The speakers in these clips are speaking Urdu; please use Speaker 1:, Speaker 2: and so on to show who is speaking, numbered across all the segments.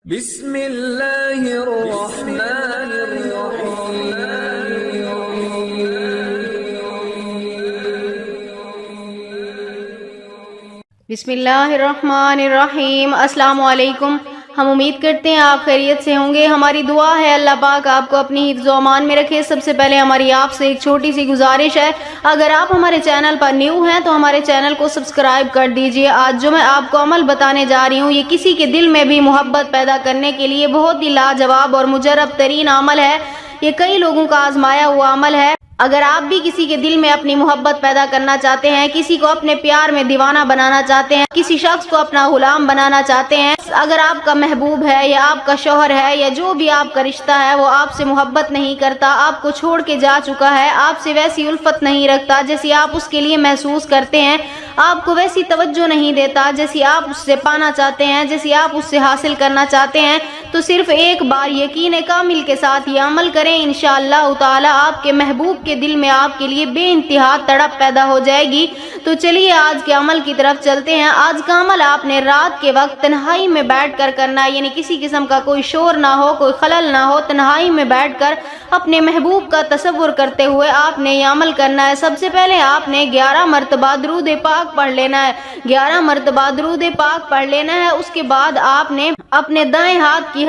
Speaker 1: بسم اللہ الرحمن الرحیم
Speaker 2: بسم اللہ الرحمن الرحیم۔ السلام علیکم۔ ہم امید کرتے ہیں آپ خیریت سے ہوں گے۔ ہماری دعا ہے اللہ پاک آپ کو اپنی حفظ و امان میں رکھے۔ سب سے پہلے ہماری آپ سے ایک چھوٹی سی گزارش ہے، اگر آپ ہمارے چینل پر نیو ہیں تو ہمارے چینل کو سبسکرائب کر دیجئے۔ آج جو میں آپ کو عمل بتانے جا رہی ہوں، یہ کسی کے دل میں بھی محبت پیدا کرنے کے لیے بہت ہی لاجواب اور مجرب ترین عمل ہے۔ یہ کئی لوگوں کا آزمایا ہوا عمل ہے۔ اگر آپ بھی کسی کے دل میں اپنی محبت پیدا کرنا چاہتے ہیں، کسی کو اپنے پیار میں دیوانہ بنانا چاہتے ہیں، کسی شخص کو اپنا غلام بنانا چاہتے ہیں، اگر آپ کا محبوب ہے یا آپ کا شوہر ہے یا جو بھی آپ کا رشتہ ہے وہ آپ سے محبت نہیں کرتا، آپ کو چھوڑ کے جا چکا ہے، آپ سے ویسی الفت نہیں رکھتا جیسی آپ اس کے لیے محسوس کرتے ہیں، آپ کو ویسی توجہ نہیں دیتا جیسی آپ اس سے پانا چاہتے ہیں، جیسی آپ اس سے حاصل کرنا چاہتے ہیں، تو صرف ایک بار یقین کامل کے ساتھ یہ عمل کریں، انشاءاللہ تعالی آپ کے محبوب کے دل میں آپ کے لیے بے انتہا تڑپ پیدا ہو جائے گی۔ تو چلیے آج کے عمل کی طرف چلتے ہیں۔ آج کا عمل آپ نے رات کے وقت تنہائی میں بیٹھ کر کرنا ہے، یعنی کسی قسم کا کوئی شور نہ ہو، کوئی خلل نہ ہو، تنہائی میں بیٹھ کر اپنے محبوب کا تصور کرتے ہوئے آپ نے یہ عمل کرنا ہے۔ سب سے پہلے آپ نے 11 مرتبہ درود پاک پڑھ لینا ہے، 11 مرتبہ درود پاک پڑھ لینا ہے۔ اس کے بعد آپ نے اپنے دائیں ہاتھ کی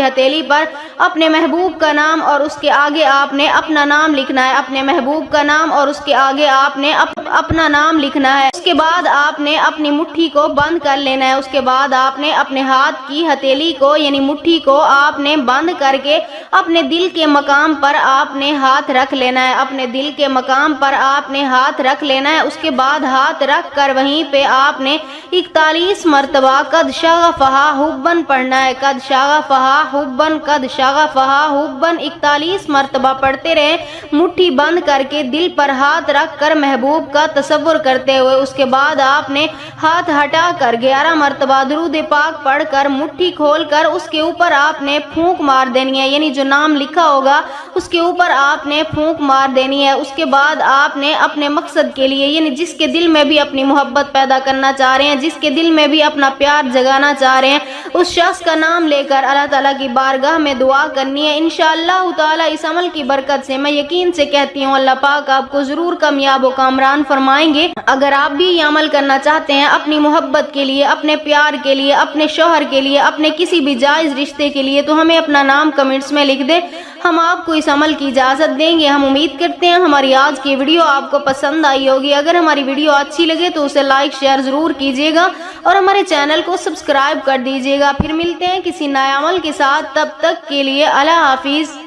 Speaker 2: ہتھیلی پر اپنے محبوب کا نام اور اس کے آگے آپ نے اپنا نام لکھنا ہے، اپنے محبوب کا نام اور اس کے آگے آپ نے اپنا نام لکھنا ہے۔ اس کے بعد آپ نے اپنی مٹھی کو بند کر لینا ہے۔ اس کے بعد آپ نے اپنے ہاتھ کی ہتھیلی کو یعنی مٹھی کو آپ نے بند کر کے اپنے دل کے مقام پر آپ نے ہاتھ رکھ لینا ہے، اپنے دل کے مقام پر آپ نے ہاتھ رکھ لینا ہے۔ اس کے بعد ہاتھ رکھ کر وہیں پہ آپ نے 41 مرتبہ قد شغفہا حبن پڑھنا ہے، قد شغفہا حبن، قد شغفہا حبن 41 مرتبہ پڑھتے رہے، مٹھی بند کر کے دل پر ہاتھ رکھ کر محبوب کا تصور کرتے ہوئے۔ اس کے بعد آپ نے ہاتھ ہٹا کر 11 مرتبہ درود پاک پڑھ کر مٹھی کھول کر اس کے اوپر آپ نے پھونک مار دینی ہے، یعنی جو نام لکھا ہوگا اس کے اوپر آپ نے پھونک مار دینی ہے۔ اس کے بعد آپ نے اپنے مقصد کے لیے، یعنی جس کے دل میں بھی اپنی محبت پیدا کرنا چاہ رہے ہیں، جس کے دل میں بھی اپنا پیار جگانا چاہ رہے ہیں، اس شخص کا نام لے کر اللہ تعالیٰ کی بارگاہ میں دعا کرنی ہے۔ انشاءاللہ تعالیٰ اس عمل کی برکت سے میں یقین سے کہتی ہوں اللہ پاک آپ کو ضرور کامیاب و کامران فرمائیں گے۔ اگر آپ بھی یہ عمل کرنا چاہتے ہیں اپنی محبت کے لیے، اپنے پیار کے لیے، اپنے شوہر کے لیے، اپنے کسی بھی جائز رشتے کے لیے، تو ہمیں اپنا نام کمنٹس میں لکھ دیں، ہم آپ کو اس عمل کی اجازت دیں گے۔ ہم امید کرتے ہیں ہماری آج کی ویڈیو آپ کو پسند آئی ہوگی۔ اگر ہماری ویڈیو اچھی لگے تو اسے لائک شیئر ضرور کیجیے گا اور ہمارے چینل کو سبسکرائب کر دیجیے گا۔ پھر ملتے ہیں کسی نئے عمل کے ساتھ، تب تک کے لیے اللہ حافظ۔